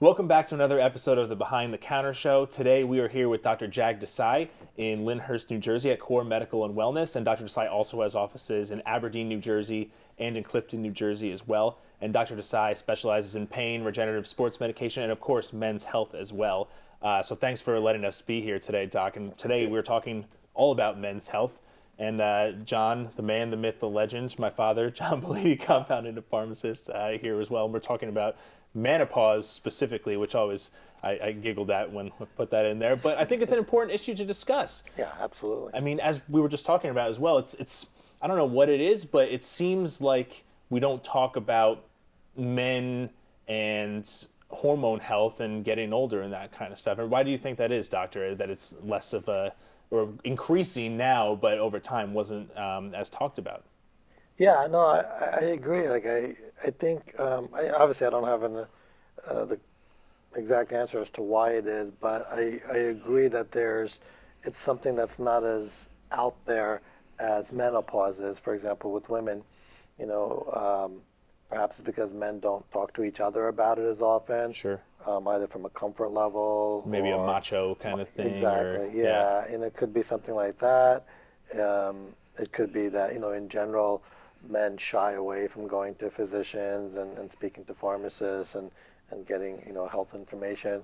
Welcome back to another episode of the Behind the Counter Show. Today we are here with Dr. Jag Desai in Lyndhurst, New Jersey at Core Medical and Wellness. And Dr. Desai also has offices in Aberdeen, New Jersey and in Clifton, New Jersey as well. And Dr. Desai specializes in pain, regenerative sports medication, and of course men's health as well. So thanks for letting us be here today, Doc. And today we're talking all about men's health. And John, the man, the myth, the legend, my father, John Bellitti, Compounding Pharmacist, here as well. And we're talking about menopause specifically, which always I giggled at when I put that in there. But I think it's an important issue to discuss. Yeah, absolutely. I mean, as we were just talking about as well, it's I don't know what it is, but it seems like we don't talk about men and hormone health and getting older and that kind of stuff. And why do you think that is, Doctor, that it's less of a, or increasing now, but over time wasn't as talked about? Yeah, no, I agree. Like I think obviously I don't have the exact answer as to why it is, but I agree that it's something that's not as out there as menopause is. For example, with women, perhaps it's because men don't talk to each other about it as often. Sure. Either from a comfort level, maybe a macho kind of thing. Exactly. Yeah, and it could be something like that. It could be that in general, men shy away from going to physicians and speaking to pharmacists and getting health information.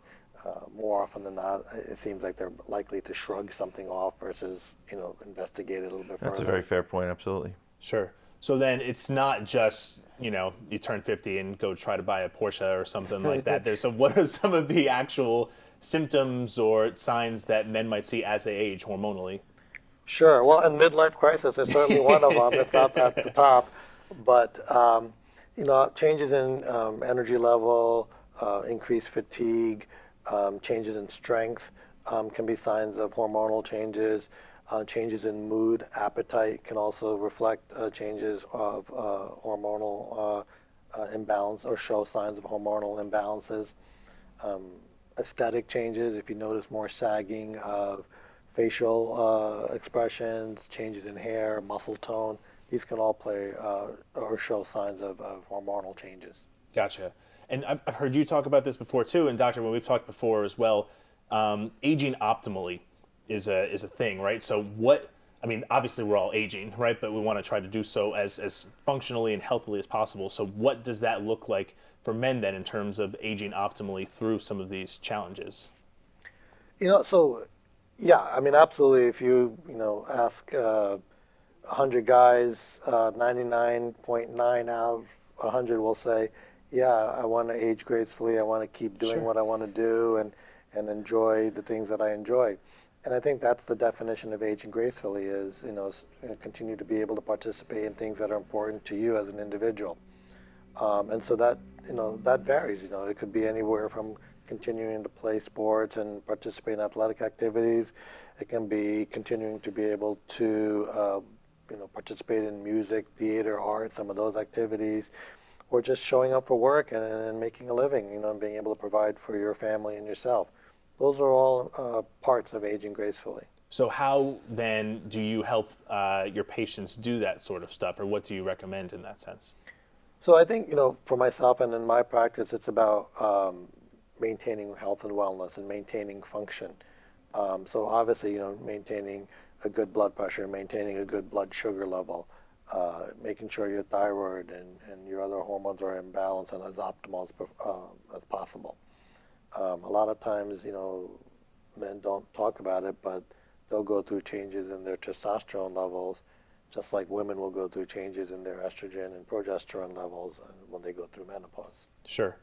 More often than not, it seems like they're likely to shrug something off versus investigate it a little bit further. That's a very fair point. Absolutely. Sure. So then it's not just you turn 50 and go try to buy a Porsche or something like that. What are some of the actual symptoms or signs that men might see as they age hormonally? Sure. Well, and midlife crisis is certainly one of them, if not at the top. But changes in energy level, increased fatigue, changes in strength can be signs of hormonal changes. Changes in mood, appetite can also reflect changes of hormonal imbalance or show signs of hormonal imbalances. Aesthetic changes, if you notice more sagging of facial expressions, changes in hair, muscle tone, these can all play or show signs of hormonal changes. Gotcha. And I've heard you talk about this before too, and Doctor, when we've talked before as well, aging optimally is a thing, right? So obviously we're all aging, right? But we want to try to do so as functionally and healthily as possible. So what does that look like for men then in terms of aging optimally through some of these challenges? Yeah, absolutely. If you ask 100 guys, 99.9 out of 100 will say, yeah, I want to age gracefully. I want to keep doing what I want to do and enjoy the things that I enjoy. And I think that's the definition of aging gracefully is, continue to be able to participate in things that are important to you as an individual. And so that, that varies. It could be anywhere from continuing to play sports and participate in athletic activities. It can be continuing to be able to, participate in music, theater, art, some of those activities, or just showing up for work and making a living, and being able to provide for your family and yourself. Those are all parts of aging gracefully. So how then do you help your patients do that sort of stuff, or what do you recommend in that sense? So I think, for myself and in my practice, it's about maintaining health and wellness and maintaining function. So obviously, maintaining a good blood pressure, maintaining a good blood sugar level, making sure your thyroid and your other hormones are in balance and as optimal as possible. A lot of times, men don't talk about it, but they'll go through changes in their testosterone levels, just like women will go through changes in their estrogen and progesterone levels when they go through menopause. Sure.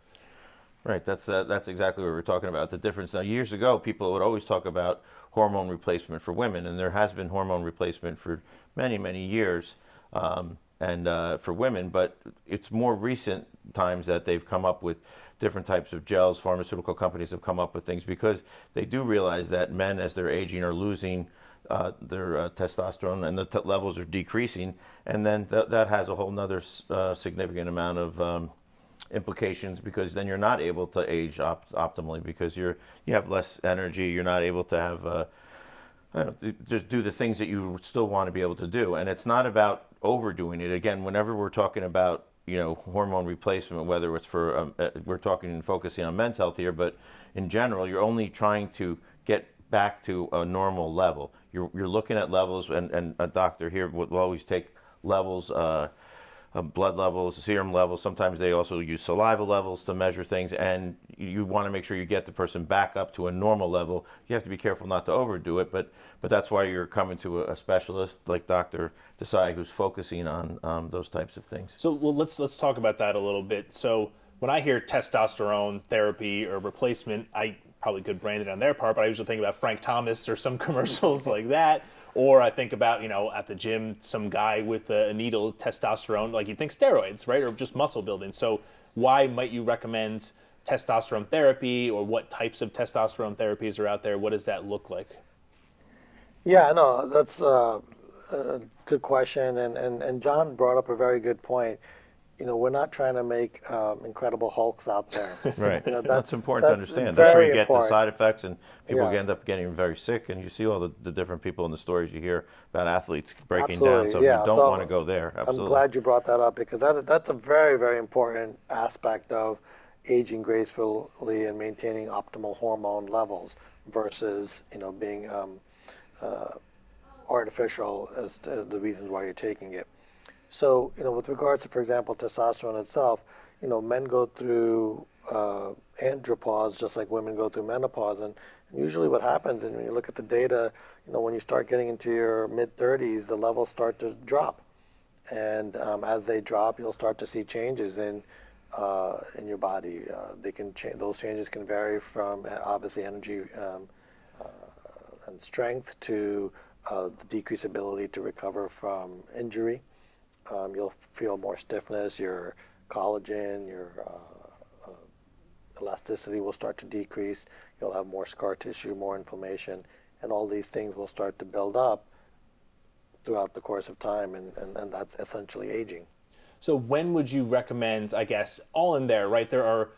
Right. That's exactly what we're talking about. The difference now. Years ago, people would always talk about hormone replacement for women, and there has been hormone replacement for many, many years, for women. But it's more recent times that they've come up with different types of gels. Pharmaceutical companies have come up with things because they do realize that men, as they're aging, are losing their testosterone, and the levels are decreasing, and then that has a whole nother significant amount of implications, because then you're not able to age optimally because you have less energy. You're not able to have just do the things that you still want to be able to do. And it's not about overdoing it. Again, whenever we're talking about hormone replacement, whether it's for, we're talking and focusing on men's health here, but in general, you're only trying to get back to a normal level. You're looking at levels, and a doctor here will always take levels, blood levels, serum levels. Sometimes they also use saliva levels to measure things, and you want to make sure you get the person back up to a normal level. You have to be careful not to overdo it, but that's why you're coming to a specialist like Dr. Desai, who's focusing on those types of things. So well, let's talk about that a little bit. So when I hear testosterone therapy or replacement, I probably could brand it on their part, but I usually think about Frank Thomas or some commercials like that. Or I think about, at the gym, some guy with a needle, testosterone, like you think steroids, right? Or just muscle building. So why might you recommend testosterone therapy, or what types of testosterone therapies are out there? What does that look like? Yeah, no, that's a good question. And John brought up a very good point. We're not trying to make incredible hulks out there. Right. That's important to understand. That's where you get the side effects, and people end up getting very sick, and you see all the different people in the stories you hear about athletes breaking down, so you don't want to go there. Absolutely. I'm glad you brought that up, because that's a very, very important aspect of aging gracefully and maintaining optimal hormone levels versus, being artificial as to the reasons why you're taking it. So, with regards to, for example, testosterone itself, men go through andropause just like women go through menopause. And usually what happens, and when you look at the data, when you start getting into your mid-30s, the levels start to drop. And as they drop, you'll start to see changes in your body. Those changes can vary from, obviously, energy and strength to the decreased ability to recover from injury. You'll feel more stiffness, your collagen, your elasticity will start to decrease. You'll have more scar tissue, more inflammation, and all these things will start to build up throughout the course of time, and that's essentially aging. So when would you recommend, I guess, all in there, right? There are,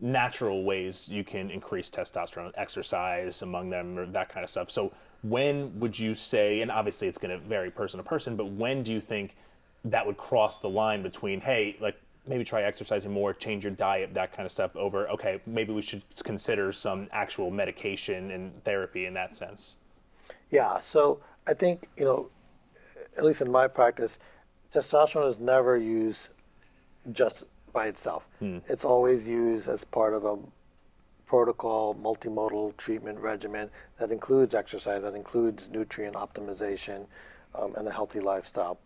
natural ways you can increase testosterone, exercise among them, or that kind of stuff. So when would you say, and obviously it's going to vary person to person, but when do you think that would cross the line between, hey, like maybe try exercising more, change your diet, that kind of stuff, over, okay, maybe we should consider some actual medication and therapy in that sense? Yeah, so I think, at least in my practice, testosterone is never used just by itself. It's always used as part of a protocol, multimodal treatment regimen that includes exercise, that includes nutrient optimization, and a healthy lifestyle.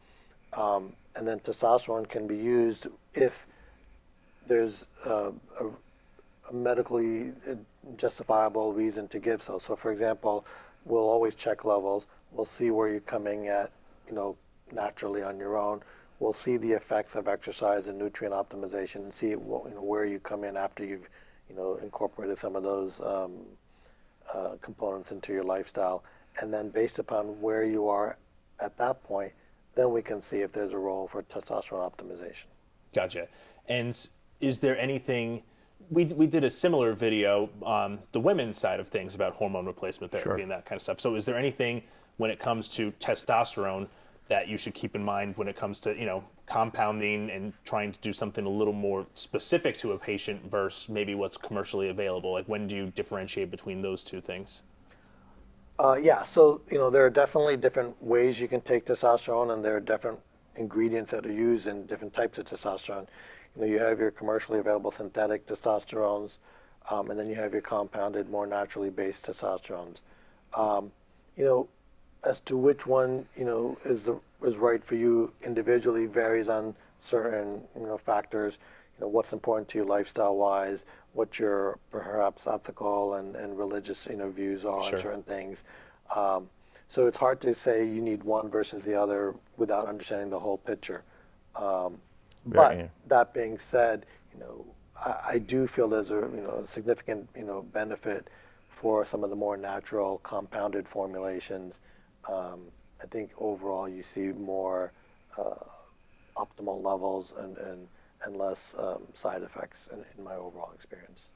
And then testosterone can be used if there's a medically justifiable reason to give so. So, for example, we'll always check levels. We'll see where you're coming at, naturally on your own. We'll see the effects of exercise and nutrient optimization, and see where you come in after you've incorporated some of those components into your lifestyle. And then based upon where you are at that point, then we can see if there's a role for testosterone optimization. Gotcha. And is there anything, we did a similar video on the women's side of things about hormone replacement therapy and that kind of stuff. So is there anything when it comes to testosterone that you should keep in mind when it comes to, compounding and trying to do something a little more specific to a patient versus maybe what's commercially available? Like, when do you differentiate between those two things? Yeah, so there are definitely different ways you can take testosterone, and there are different ingredients that are used in different types of testosterone. You have your commercially available synthetic testosterones, and then you have your compounded, more naturally based testosterones. As to which one is right for you individually varies on certain factors. What's important to you lifestyle wise, what your perhaps ethical and religious views are on certain things. So it's hard to say you need one versus the other without understanding the whole picture. But that being said, I do feel there's a significant benefit for some of the more natural compounded formulations. I think overall you see more optimal levels and less side effects in my overall experience.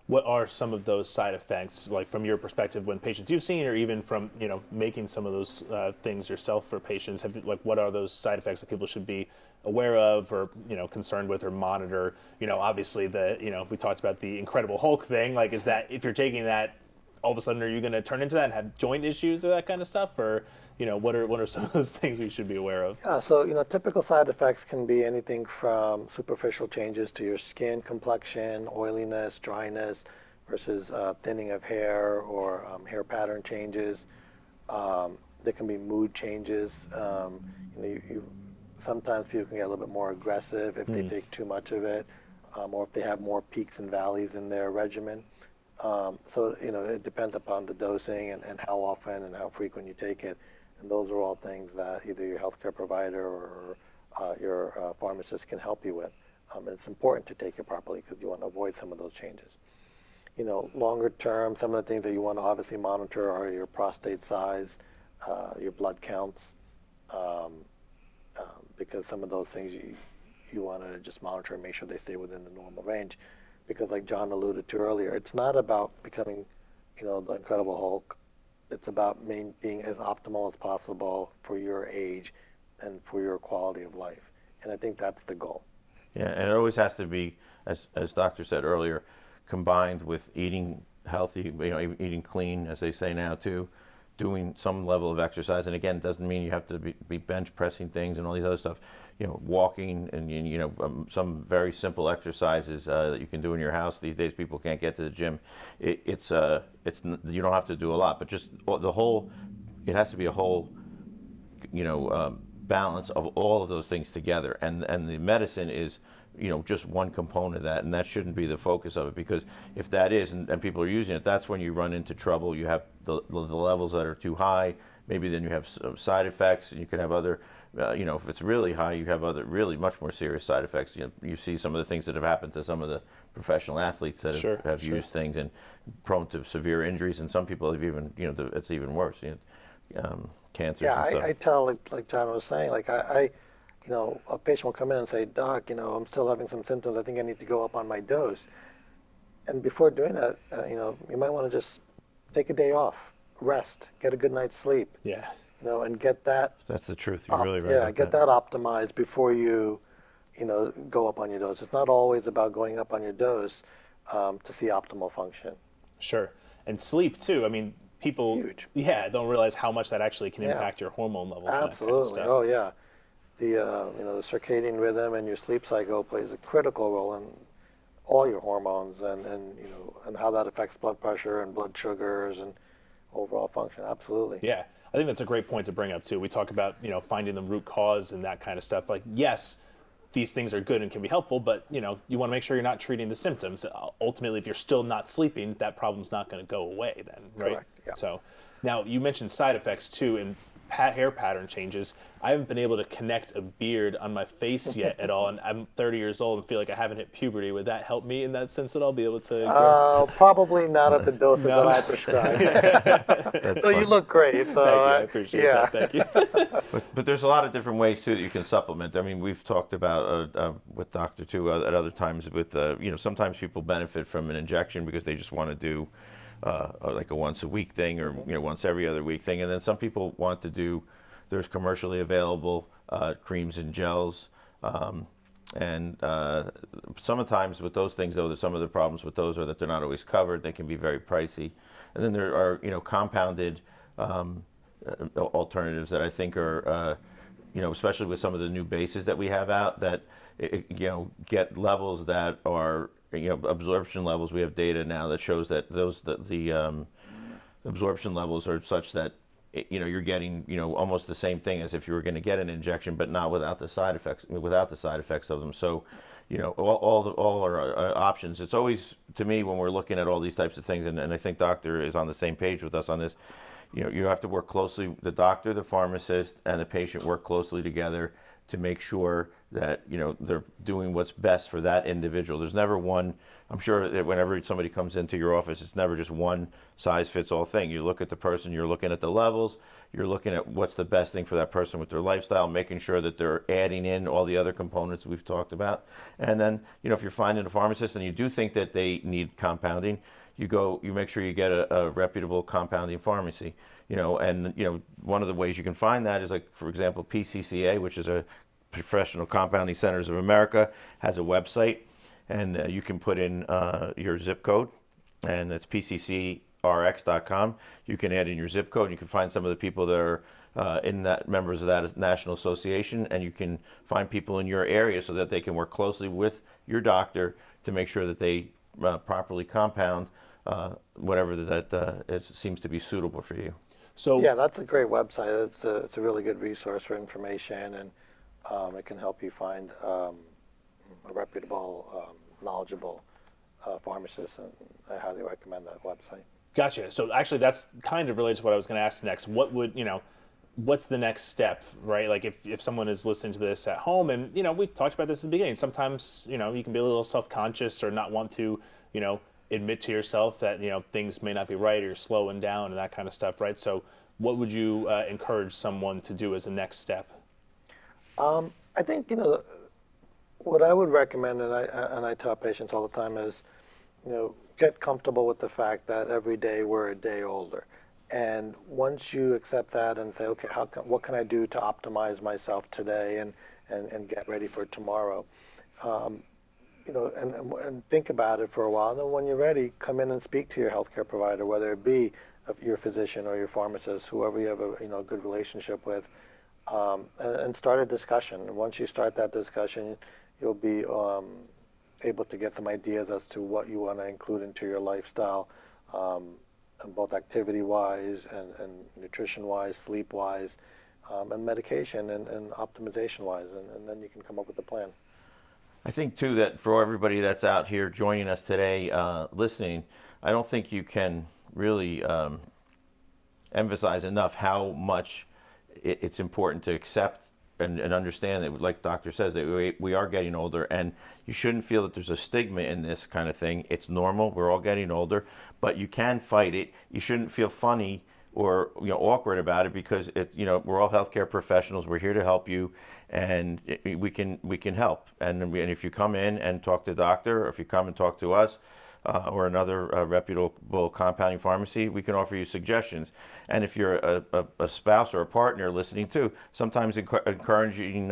What are some of those side effects, like from your perspective, when patients you've seen, or even from making some of those things yourself for patients? What are those side effects that people should be aware of, or concerned with, or monitor? Obviously we talked about the Incredible Hulk thing. Like, is that if you're taking that, all of a sudden are you going to turn into that and have joint issues or that kind of stuff, or what are some of those things we should be aware of? Yeah, so typical side effects can be anything from superficial changes to your skin complexion, oiliness, dryness, versus thinning of hair or hair pattern changes. There can be mood changes. Sometimes people can get a little bit more aggressive if they take too much of it, or if they have more peaks and valleys in their regimen. So it depends upon the dosing and how often and how frequent you take it. And those are all things that either your healthcare provider or your pharmacist can help you with. And it's important to take it properly because you want to avoid some of those changes. Longer term, some of the things that you want to obviously monitor are your prostate size, your blood counts, because some of those things you want to just monitor and make sure they stay within the normal range. Because like John alluded to earlier, it's not about becoming, the Incredible Hulk. It's about being as optimal as possible for your age and for your quality of life. And I think that's the goal. Yeah, and it always has to be, as Doctor said earlier, combined with eating healthy, eating clean, as they say now too, doing some level of exercise. And again, it doesn't mean you have to be bench pressing things and all these other stuff. Walking and some very simple exercises that you can do in your house. These days, people can't get to the gym. It's you don't have to do a lot, but just it has to be a whole, balance of all of those things together. And the medicine is, just one component of that, and that shouldn't be the focus of it, because if that is, and people are using it, that's when you run into trouble. You have the levels that are too high. Maybe then you have side effects, and you can have other. If it's really high, you have other really much more serious side effects. You see some of the things that have happened to some of the professional athletes that have used things and prone to severe injuries, and some people have even, it's even worse, cancer. Yeah, I tell, like John was saying, like a patient will come in and say, Doc, I'm still having some symptoms. I think I need to go up on my dose. And before doing that, you might want to just take a day off, rest, get a good night's sleep. Yeah. And get that. That's the truth. You're really right. Yeah, get that optimized before you, go up on your dose. It's not always about going up on your dose to see optimal function. Sure. And sleep too. I mean, people don't realize how much that actually can impact your hormone levels. Absolutely. And that kind of Oh yeah. The circadian rhythm and your sleep cycle plays a critical role in all your hormones and how that affects blood pressure and blood sugars and overall function. Absolutely. Yeah. I think that's a great point to bring up too. We talk about, finding the root cause and that kind of stuff. Like, yes, these things are good and can be helpful, but you want to make sure you're not treating the symptoms. Ultimately, if you're still not sleeping, that problem's not going to go away then, right? Correct. Yeah. So now you mentioned side effects too, and hair pattern changes. I haven't been able to connect a beard on my face yet at all, and I'm 30 years old and feel like I haven't hit puberty. Would that help me in that sense at all? Be able to? Probably not at the doses that I prescribe. So you look great. So Thank you. I appreciate that. Thank you. But there's a lot of different ways too that you can supplement. I mean, we've talked about with Doctor too at other times. With sometimes people benefit from an injection because they just want to do. Like a once a week thing or once every other week thing, and then some people want to do. There's commercially available creams and gels, and sometimes with those things though, some of the problems with those are that they're not always covered. They can be very pricey, and then there are compounded alternatives that I think are especially with some of the new bases that we have out that get levels that are. Absorption levels. We have data now that shows that the absorption levels are such that you're getting almost the same thing as if you were going to get an injection, but not without the side effects of them. So all our options. It's always, to me, when we're looking at all these types of things, and I think Doctor is on the same page with us on this. You have to work closely. The doctor, the pharmacist, and the patient work closely together. to make sure that, you know, they're doing what's best for that individual. There's never one, I'm sure that whenever somebody comes into your office, it's never just one size fits all thing. You look at the person, you're looking at the levels, you're looking at what's the best thing for that person with their lifestyle, making sure that they're adding in all the other components we've talked about. And then, you know, if you're finding a pharmacist and you do think that they need compounding, you make sure you get a reputable compounding pharmacy, you know. And, you know, one of the ways you can find that is, like, for example, PCCA, which is a Professional Compounding Centers of America, has a website, and you can put in your zip code, and it's pccrx.com. You can add in your zip code. You can find some of the people that are members of that national association, and you can find people in your area so that they can work closely with your doctor to make sure that they properly compound whatever that it seems to be suitable for you. So yeah, that's a great website. It's a really good resource for information, and it can help you find a reputable, knowledgeable pharmacist, and I highly recommend that website. Gotcha. So actually, that's kind of related to what I was going to ask next. What would, you know, what's the next step, right? Like if someone is listening to this at home, and, you know, we talked about this at the beginning, sometimes, you know, you can be a little self-conscious or not want to, you know, admit to yourself that, you know, things may not be right, or you're slowing down and that kind of stuff, right? So what would you encourage someone to do as a next step? I think, you know, what I would recommend, and I tell patients all the time, is, you know, get comfortable with the fact that every day we're a day older. And once you accept that and say, okay, what can I do to optimize myself today and get ready for tomorrow? You know, and think about it for a while. And then when you're ready, come in and speak to your healthcare provider, whether it be your physician or your pharmacist, whoever you have a good relationship with, and start a discussion. And once you start that discussion, you'll be able to get some ideas as to what you want to include into your lifestyle, both activity-wise and nutrition-wise, sleep-wise, and medication and optimization-wise, and then you can come up with a plan. I think, too, that for everybody that's out here joining us today, listening, I don't think you can really emphasize enough how much it's important to accept and understand that, like the doctor says, that we are getting older, and you shouldn't feel that there's a stigma in this kind of thing. It's normal. We're all getting older, but you can fight it. You shouldn't feel funny or, you know, awkward about it, because you know, we're all healthcare professionals. We're here to help you, and we can help. And if you come in and talk to the doctor, or if you come and talk to us, or another reputable compounding pharmacy, we can offer you suggestions. And if you're a spouse or a partner listening too, sometimes encouraging,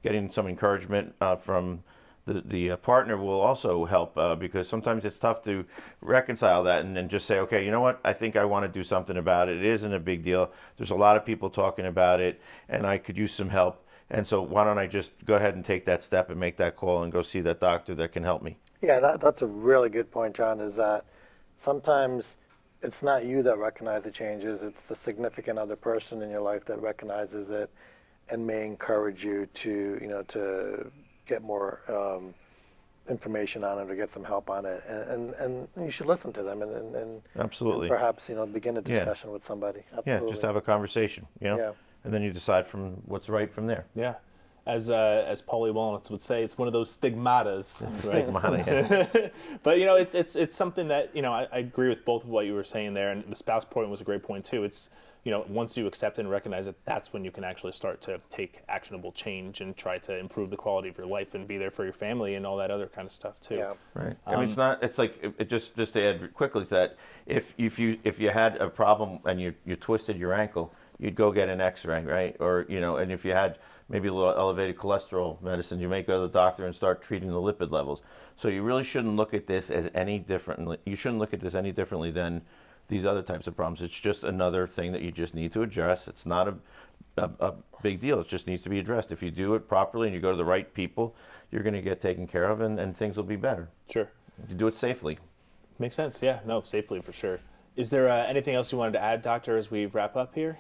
getting some encouragement from the partner will also help, because sometimes it's tough to reconcile that and then just say, okay, you know what, I think I want to do something about it. It isn't a big deal. There's a lot of people talking about it, and I could use some help. And so why don't I just go ahead and take that step and make that call and go see that doctor that can help me? Yeah, that's a really good point, John, is that sometimes it's not you that recognize the changes, it's the significant other person in your life that recognizes it and may encourage you to, you know, to get more information on it or get some help on it. And you should listen to them and absolutely. And perhaps, you know, begin a discussion with somebody. Absolutely. Yeah, just have a conversation, you know? Yeah. And then you decide from what's right from there. Yeah. As Paulie Walnuts would say, it's one of those stigmatas. Right? Stigmata, yeah. But, you know, it's something that, you know, I agree with both of what you were saying there, and the spouse point was a great point too. It's, you know, once you accept and recognize it, that's when you can actually start to take actionable change and try to improve the quality of your life and be there for your family and all that other kind of stuff too. Yeah. Right. I mean, it's like, just to add quickly to that, if you had a problem and you twisted your ankle, you'd go get an X-ray, right? Or, you know, and if you had maybe a little elevated cholesterol medicine, you may go to the doctor and start treating the lipid levels. So you really shouldn't look at this as any differently. You shouldn't look at this any differently than these other types of problems. It's just another thing that you just need to address. It's not a big deal. It just needs to be addressed. If you do it properly and you go to the right people, you're going to get taken care of, and things will be better. Sure. You do it safely. Makes sense. Yeah. No, safely for sure. Is there anything else you wanted to add, Doctor, as we wrap up here?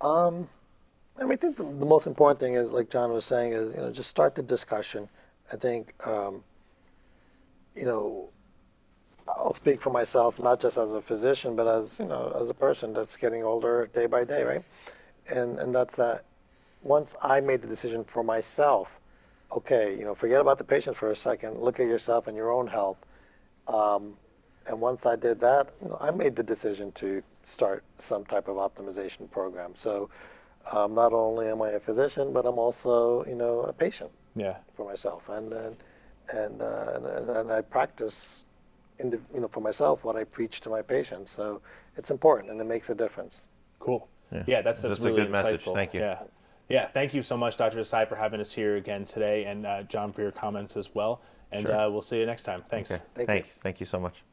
I mean, I think the most important thing is, like John was saying, is, you know, just start the discussion. I think, you know, I'll speak for myself, not just as a physician, but as, you know, as a person that's getting older day by day, right? And that's that once I made the decision for myself, okay, forget about the patient for a second, look at yourself and your own health. And once I did that, I made the decision to start some type of optimization program. So not only am I a physician, but I'm also, a patient for myself. And I practice, for myself what I preach to my patients. So it's important and it makes a difference. Cool. Yeah, that's really a good insightful. message. Thank you. Yeah. Thank you so much, Dr. Desai, for having us here again today, and John for your comments as well. And we'll see you next time. Thanks. Okay. Thank you so much.